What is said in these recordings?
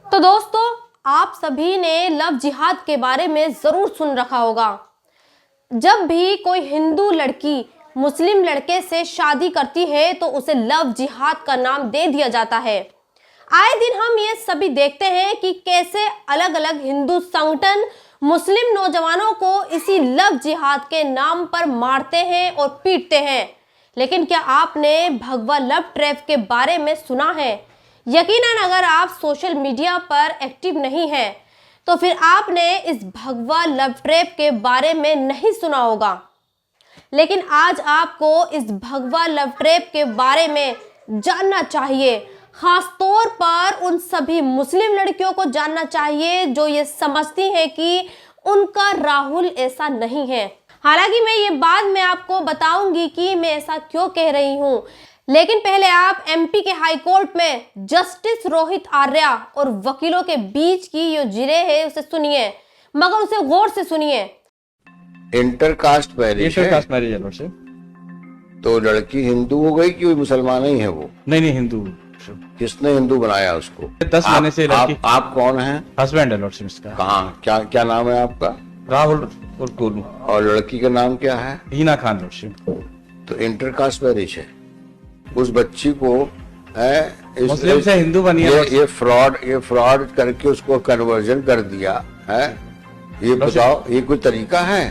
तो दोस्तों, आप सभी ने लव जिहाद के बारे में जरूर सुन रखा होगा। जब भी कोई हिंदू लड़की मुस्लिम लड़के से शादी करती है तो उसे लव जिहाद का नाम दे दिया जाता है। आए दिन हम ये सभी देखते हैं कि कैसे अलग अलग हिंदू संगठन मुस्लिम नौजवानों को इसी लव जिहाद के नाम पर मारते हैं और पीटते हैं। लेकिन क्या आपने भगवा लव ट्रैप के बारे में सुना है? यकीनन अगर आप सोशल मीडिया पर एक्टिव नहीं हैं तो फिर आपने इस भगवा लव ट्रैप के बारे में नहीं सुना होगा। लेकिन आज आपको इस भगवा लव ट्रैप के बारे में जानना चाहिए। खास तौर पर उन सभी मुस्लिम लड़कियों को जानना चाहिए जो ये समझती हैं कि उनका राहुल ऐसा नहीं है। हालांकि मैं ये बाद में आपको बताऊंगी कि मैं ऐसा क्यों कह रही हूँ। लेकिन पहले आप एमपी के हाई कोर्ट में जस्टिस रोहित आर्या और वकीलों के बीच की जो जिरे है उसे सुनिए, मगर उसे गौर से सुनिए। इंटरकास्ट मैरिज है। तो लड़की हिंदू हो गई कि मुसलमान ही है वो? नहीं, हिंदू। किसने हिंदू बनाया उसको? 10 महीने से लड़की। आप कौन हैं? हस्बैंड है लॉर्डशिप इसका। कहाँ क्या नाम है आपका? राहुल और गोलू। और लड़की का नाम क्या है? हिना खान लॉर्डशिप। तो इंटरकास्ट मैरिज है। उस बच्ची को मुस्लिम से हिंदू बनी है। ये फ्रॉड करके उसको कन्वर्जन कर दिया है। ये बताओ, ये कोई तरीका है?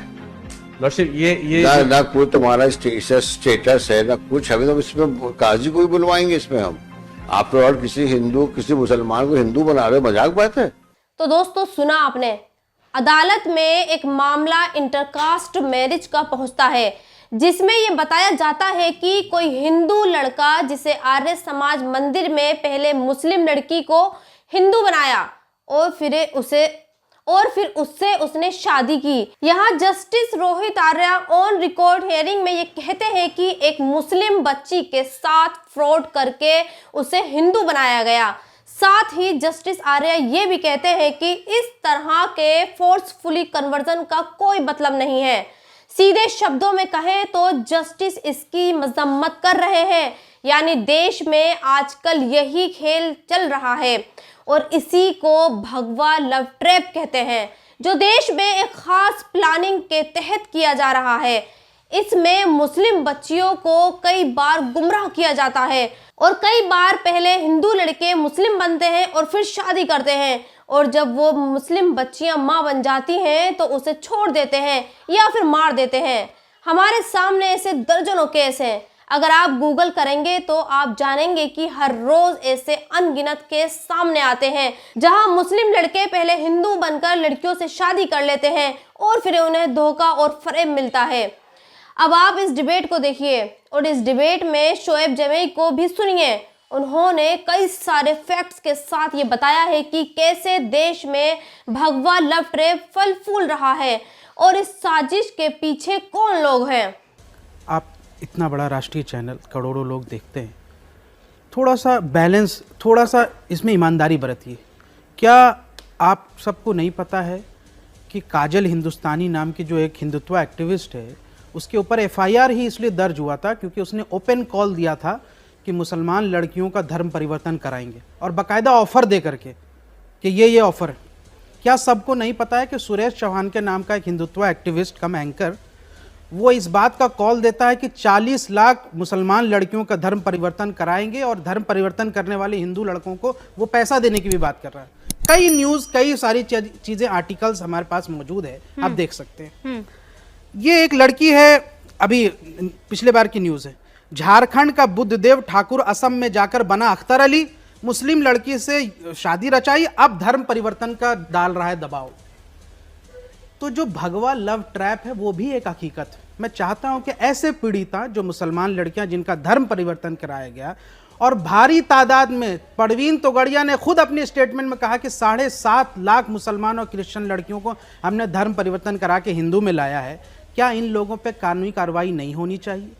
लॉर्डशिप ये ना कोई तुम्हारा स्टेटस है ना कुछ। अभी तो इसमें काजी को भी बुलवाएंगे इसमें हम। आप तो और किसी मुसलमान को हिंदू बना रहे, मजाक बात है। तो दोस्तों, सुना आपने, अदालत में एक मामला इंटरकास्ट मैरिज का पहुंचता है जिसमें यह बताया जाता है कि कोई हिंदू लड़का जिसे आर्य समाज मंदिर में पहले मुस्लिम लड़की को हिंदू बनाया और फिर उससे उसने शादी की। यहाँ justice Rohit Arya on record hearing में ये कहते हैं कि एक मुस्लिम बच्ची के साथ फ्रॉड करके उसे हिंदू बनाया गया। साथ ही जस्टिस आर्या ये भी कहते हैं कि इस तरह के फोर्सफुली कन्वर्जन का कोई मतलब नहीं है। सीधे शब्दों में कहें तो जस्टिस इसकी मजम्मत कर रहे हैं। यानी देश में आजकल यही खेल चल रहा है और इसी को भगवा लव ट्रैप कहते हैं, जो देश में एक खास प्लानिंग के तहत किया जा रहा है। इसमें मुस्लिम बच्चियों को कई बार गुमराह किया जाता है और कई बार पहले हिंदू लड़के मुस्लिम बनते हैं और फिर शादी करते हैं, और जब वो मुस्लिम बच्चियां माँ बन जाती हैं तो उसे छोड़ देते हैं या फिर मार देते हैं। हमारे सामने ऐसे दर्जनों केस हैं। अगर आप गूगल करेंगे तो आप जानेंगे कि हर रोज ऐसे अनगिनत केस सामने आते हैं जहां मुस्लिम लड़के पहले हिंदू बनकर लड़कियों से शादी कर लेते हैं और फिर उन्हें धोखा और फरेब मिलता है। अब आप इस डिबेट को देखिए और इस डिबेट में शोएब जमई को भी सुनिए। उन्होंने कई सारे फैक्ट्स के साथ ये बताया है कि कैसे देश में भगवा लव ट्रैप फल फूल रहा है और इस साजिश के पीछे कौन लोग हैं। आप इतना बड़ा राष्ट्रीय चैनल, करोड़ों लोग देखते हैं, थोड़ा सा बैलेंस, थोड़ा सा इसमें ईमानदारी बरतिए। क्या आप सबको नहीं पता है कि काजल हिंदुस्तानी नाम की जो एक हिंदुत्व एक्टिविस्ट है, उसके ऊपर एफआईआर ही इसलिए दर्ज हुआ था क्योंकि उसने ओपन कॉल दिया था कि मुसलमान लड़कियों का धर्म परिवर्तन कराएंगे, और बाकायदा ऑफर दे करके कि ये ऑफर है। क्या सबको नहीं पता है कि सुरेश चौहान के नाम का एक हिंदुत्व एक्टिविस्ट कम एंकर, वो इस बात का कॉल देता है कि 40 लाख मुसलमान लड़कियों का धर्म परिवर्तन कराएंगे और धर्म परिवर्तन करने वाले हिंदू लड़कों को वो पैसा देने की भी बात कर रहा है। कई न्यूज़, कई सारी चीज़ें, आर्टिकल्स हमारे पास मौजूद है, आप देख सकते हैं। ये एक लड़की है, अभी पिछले बार की न्यूज़ है, झारखंड का बुद्धदेव ठाकुर असम में जाकर बना अख्तर अली, मुस्लिम लड़की से शादी रचाई, अब धर्म परिवर्तन का डाल रहा है दबाव। तो जो भगवा लव ट्रैप है वो भी एक हकीकत है। मैं चाहता हूं कि ऐसे पीड़िता जो मुसलमान लड़कियां जिनका धर्म परिवर्तन कराया गया, और भारी तादाद में, परवीन तोगड़िया ने खुद अपने स्टेटमेंट में कहा कि 7.5 लाख मुसलमान और क्रिश्चियन लड़कियों को हमने धर्म परिवर्तन करा के हिंदू में लाया है, क्या इन लोगों पे कानूनी कार्रवाई नहीं होनी चाहिए?